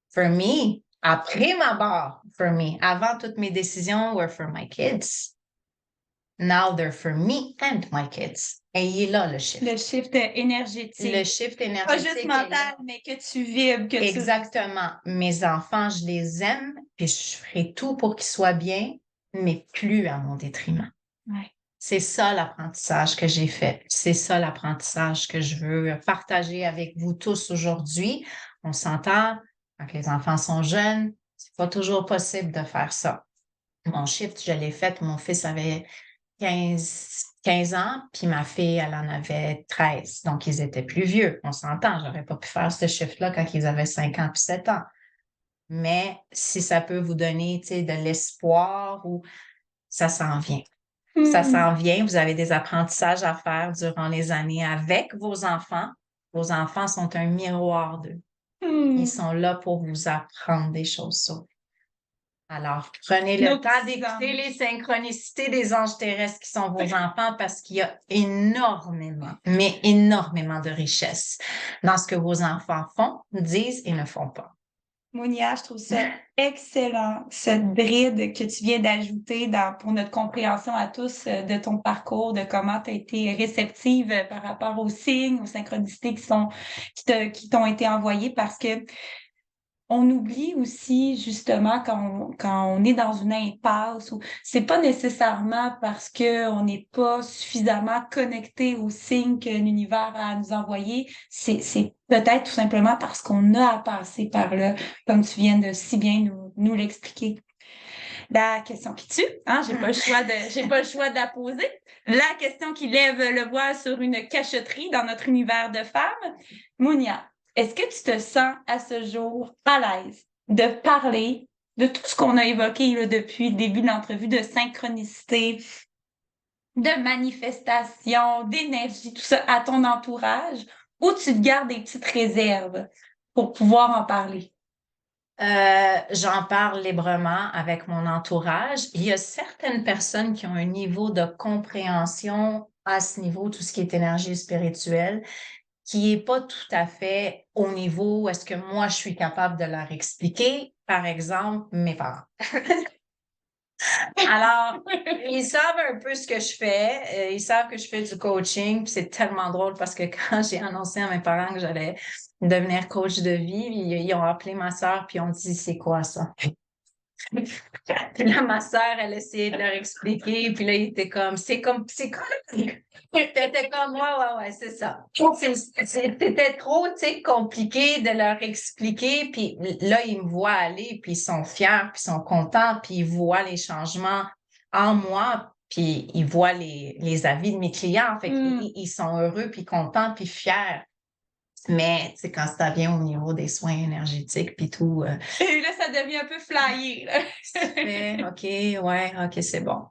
For me, après ma barre, for me, avant toutes mes décisions were for my kids. Now they're for me and my kids. Et il est là, le shift. Le shift énergétique. Le shift énergétique. Pas juste mental, mais que tu vibres, que exactement. Mes enfants, je les aime, puis je ferai tout pour qu'ils soient bien, mais plus à mon détriment. Ouais. C'est ça l'apprentissage que j'ai fait. C'est ça l'apprentissage que je veux partager avec vous tous aujourd'hui. On s'entend, quand les enfants sont jeunes, c'est pas toujours possible de faire ça. Mon shift, je l'ai fait, mon fils avait 15 ans, puis ma fille, elle en avait 13. Donc, ils étaient plus vieux. On s'entend, j'aurais pas pu faire ce shift-là quand ils avaient 5 ans puis 7 ans. Mais si ça peut vous donner, tu sais, de l'espoir ou ça s'en vient. Ça s'en vient. Vous avez des apprentissages à faire durant les années avec vos enfants. Vos enfants sont un miroir d'eux. Ils sont là pour vous apprendre des choses sur vous. Alors, prenez le temps d'écouter les synchronicités des anges terrestres qui sont vos enfants parce qu'il y a énormément, mais énormément de richesse dans ce que vos enfants font, disent et ne font pas. Mounia, je trouve ça excellent, cette bride que tu viens d'ajouter pour notre compréhension à tous de ton parcours, de comment tu as été réceptive par rapport aux signes, aux synchronicités qui t'ont été envoyées parce que on oublie aussi, justement, quand on est dans une impasse, ou c'est pas nécessairement parce qu'on n'est pas suffisamment connecté aux signes que l'univers a à nous envoyer, c'est peut-être tout simplement parce qu'on a à passer par là, comme tu viens de si bien nous l'expliquer. La question qui tue, hein, j'ai pas le choix de la poser. La question qui lève le voile sur une cachotterie dans notre univers de femmes. Mounia, est-ce que tu te sens à ce jour à l'aise de parler de tout ce qu'on a évoqué là, depuis le début de l'entrevue, de synchronicité, de manifestation, d'énergie, tout ça à ton entourage, ou tu te gardes des petites réserves pour pouvoir en parler? J'en parle librement avec mon entourage. Il y a certaines personnes qui ont un niveau de compréhension à ce niveau, tout ce qui est énergie spirituelle, qui est pas tout à fait au niveau où est-ce que moi je suis capable de leur expliquer. Par exemple, mes parents. Alors, ils savent un peu ce que je fais. Ils savent que je fais du coaching. Puis c'est tellement drôle parce que quand j'ai annoncé à mes parents que j'allais devenir coach de vie, ils ont appelé ma sœur puis ils ont dit, c'est quoi ça? Puis là, ma sœur, elle essayait de leur expliquer. Puis là, il était comme, c'est quoi? C'était comme, ouais, c'est ça. C'était trop, tu sais, compliqué de leur expliquer. Puis là, ils me voient aller, puis ils sont fiers, puis ils sont contents, puis ils voient les changements en moi, puis ils voient les avis de mes clients. Fait qu'ils sont heureux, puis contents, puis fiers. Mais, tu sais, quand ça vient au niveau des soins énergétiques puis tout... Et là, ça devient un peu flyé, là. OK, c'est bon.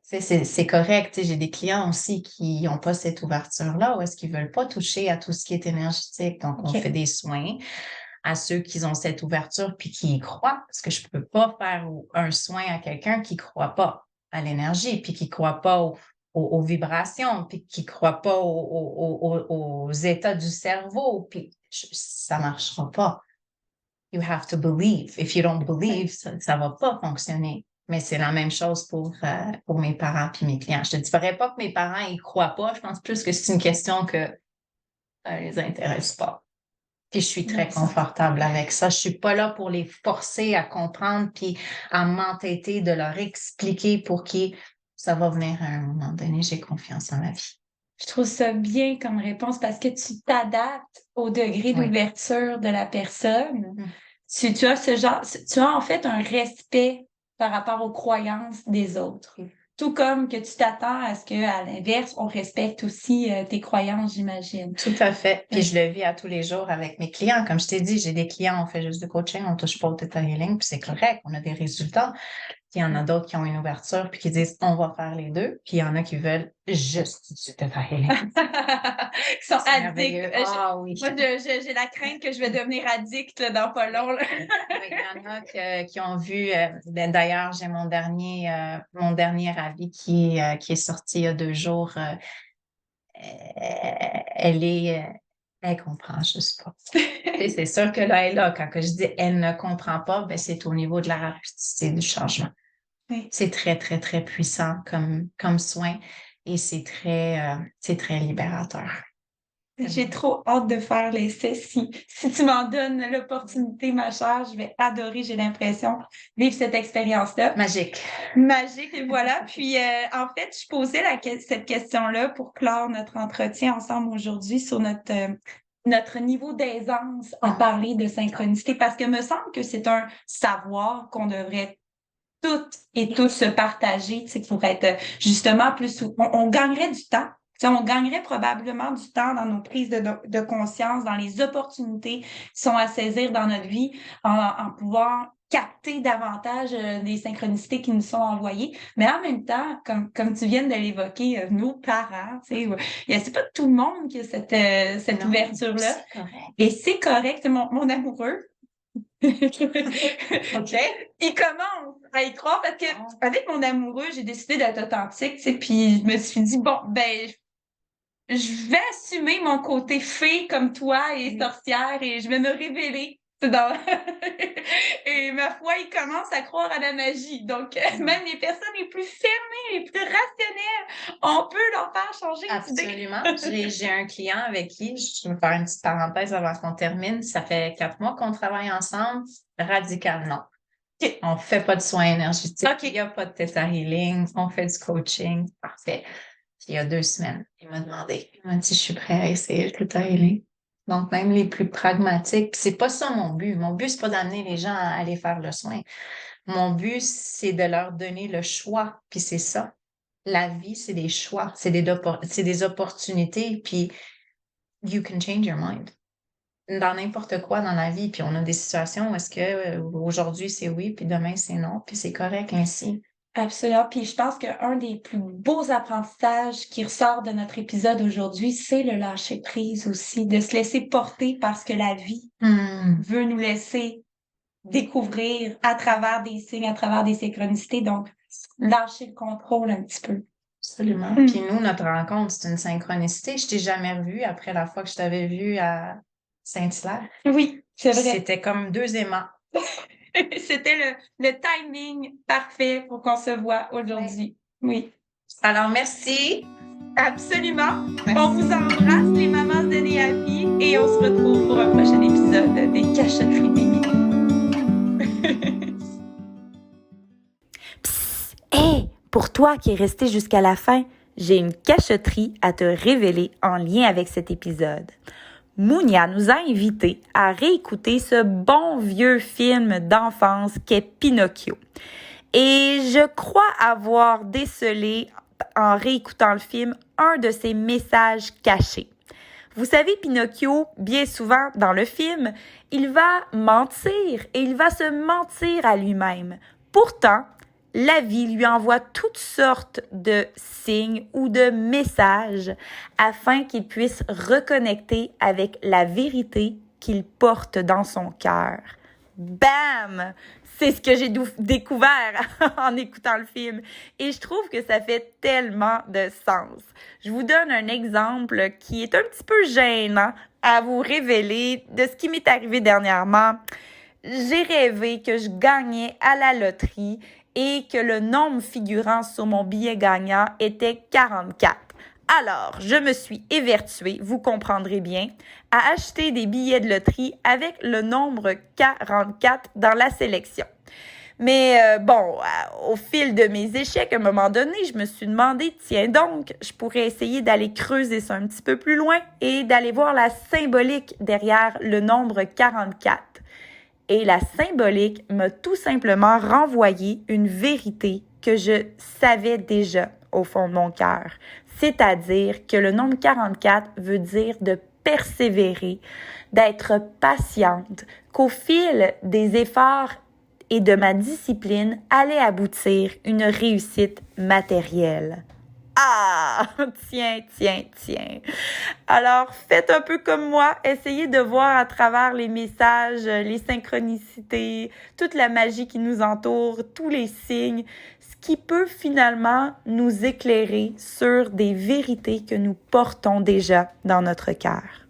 C'est correct. Tu sais, j'ai des clients aussi qui n'ont pas cette ouverture-là ou est-ce qu'ils veulent pas toucher à tout ce qui est énergétique. Donc, on fait des soins à ceux qui ont cette ouverture puis qui y croient. Parce que je peux pas faire un soin à quelqu'un qui croit pas à l'énergie puis qui croit pas aux vibrations, puis qui ne croient pas aux états du cerveau, puis ça ne marchera pas. You have to believe. If you don't believe, ça ne va pas fonctionner. Mais c'est la même chose pour mes parents puis mes clients. Je ne te dirais pas que mes parents ne croient pas. Je pense plus que c'est une question que ça ne les intéresse pas. Puis je suis très Merci. confortable avec ça. Je suis pas là pour les forcer à comprendre puis à m'entêter de leur expliquer pour qui ça va venir à un moment donné. J'ai confiance en la vie. Je trouve ça bien comme réponse parce que tu t'adaptes au degré Oui. d'ouverture de la personne. Mm. Tu as ce genre, tu as en fait un respect par rapport aux croyances des autres. Tout comme que tu t'attends à ce qu'à l'inverse, on respecte aussi tes croyances, j'imagine. Tout à fait. Puis Oui. je le vis à tous les jours avec mes clients. Comme je t'ai dit, j'ai des clients, on fait juste du coaching, on touche pas au Theta Healing, puis c'est correct, on a des résultats. Puis il y en a d'autres qui ont une ouverture, puis qui disent on va faire les deux. Puis il y en a qui veulent juste du Theta Healing. Qui sont C'est addicts. merveilleux. Ah oui. Moi, j'ai la crainte que je vais devenir addict là, dans pas long. Là. Oui, il y en a qui ont vu, d'ailleurs, j'ai mon dernier avis qui est sorti il y a 2 jours. Elle comprend juste pas. Et c'est sûr que là, elle est là. Quand que je dis elle ne comprend pas, ben, c'est au niveau de la rapidité du changement. Oui. C'est très, très, très puissant comme soin et c'est très libérateur. J'ai trop hâte de faire l'essai. Si tu m'en donnes l'opportunité, ma chère, je vais adorer, j'ai l'impression, vivre cette expérience-là. Magique. Magique, et voilà. Puis, en fait, je posais cette question-là pour clore notre entretien ensemble aujourd'hui sur notre niveau d'aisance à parler de synchronicité, parce que me semble que c'est un savoir qu'on devrait toutes et tous se partager, tu sais, pour être justement plus... On gagnerait du temps. Tu sais, on gagnerait probablement du temps dans nos prises de conscience, dans les opportunités qui sont à saisir dans notre vie, en pouvoir capter davantage des synchronicités qui nous sont envoyées. Mais en même temps, comme tu viens de l'évoquer, nos parents, tu sais, c'est pas tout le monde qui a cette Non, ouverture-là. c'est correct. Et c'est correct. Mon amoureux, OK. il commence à y croire parce que avec mon amoureux, j'ai décidé d'être authentique, tu sais, puis je me suis dit bon, ben je vais assumer mon côté fée comme toi et sorcière et je vais me révéler. Dans... et ma foi, il commence à croire à la magie. Donc, même les personnes les plus fermées, les plus rationnelles, on peut leur faire changer d'idée. Absolument. J'ai un client avec qui, je vais faire une petite parenthèse avant qu'on termine. Ça fait 4 mois qu'on travaille ensemble. Radicalement. OK. On fait pas de soins énergétiques. OK. Il n'y a pas de Theta Healing. On fait du coaching. Parfait. Puis, il y a 2 semaines, il m'a demandé. Il m'a dit, je suis prêt à essayer le Theta Healing. Donc, même les plus pragmatiques. Puis c'est pas ça mon but. Mon but, c'est pas d'amener les gens à aller faire le soin. Mon but, c'est de leur donner le choix. Puis c'est ça. La vie, c'est des choix, c'est des opportunités, puis you can change your mind. Dans n'importe quoi dans la vie, puis on a des situations où est-ce que aujourd'hui c'est oui, puis demain c'est non, puis c'est correct ainsi. Absolument. Puis je pense qu'un des plus beaux apprentissages qui ressort de notre épisode aujourd'hui, c'est le lâcher prise aussi, de se laisser porter parce que la vie veut nous laisser découvrir à travers des signes, à travers des synchronicités. Donc, lâcher le contrôle un petit peu. Absolument. Puis nous, notre rencontre, c'est une synchronicité. Je t'ai jamais revue après la fois que je t'avais vue à Saint-Hilaire. Oui, c'est vrai. C'était comme 2 aimants. C'était le timing parfait pour qu'on se voit aujourd'hui. Oui. Alors, merci. Absolument. Merci. On vous embrasse, les mamans de Néavi, et on se retrouve pour un prochain épisode des Cachotteries d'Émilie. Psst! Hey! Pour toi qui es resté jusqu'à la fin, j'ai une cachotterie à te révéler en lien avec cet épisode. Mounia nous a invités à réécouter ce bon vieux film d'enfance qu'est Pinocchio. Et je crois avoir décelé, en réécoutant le film, un de ses messages cachés. Vous savez, Pinocchio, bien souvent dans le film, il va mentir et il va se mentir à lui-même. Pourtant, la vie lui envoie toutes sortes de signes ou de messages afin qu'il puisse reconnecter avec la vérité qu'il porte dans son cœur. Bam! C'est ce que j'ai découvert en écoutant le film et je trouve que ça fait tellement de sens. Je vous donne un exemple qui est un petit peu gênant à vous révéler de ce qui m'est arrivé dernièrement. J'ai rêvé que je gagnais à la loterie et que le nombre figurant sur mon billet gagnant était 44. Alors, je me suis évertuée, vous comprendrez bien, à acheter des billets de loterie avec le nombre 44 dans la sélection. Mais au fil de mes échecs, à un moment donné, je me suis demandé, tiens donc, je pourrais essayer d'aller creuser ça un petit peu plus loin et d'aller voir la symbolique derrière le nombre 44. Et la symbolique m'a tout simplement renvoyé une vérité que je savais déjà au fond de mon cœur. C'est-à-dire que le nombre 44 veut dire de persévérer, d'être patiente, qu'au fil des efforts et de ma discipline allait aboutir une réussite matérielle. Ah! Tiens. Alors, faites un peu comme moi, essayez de voir à travers les messages, les synchronicités, toute la magie qui nous entoure, tous les signes, ce qui peut finalement nous éclairer sur des vérités que nous portons déjà dans notre cœur.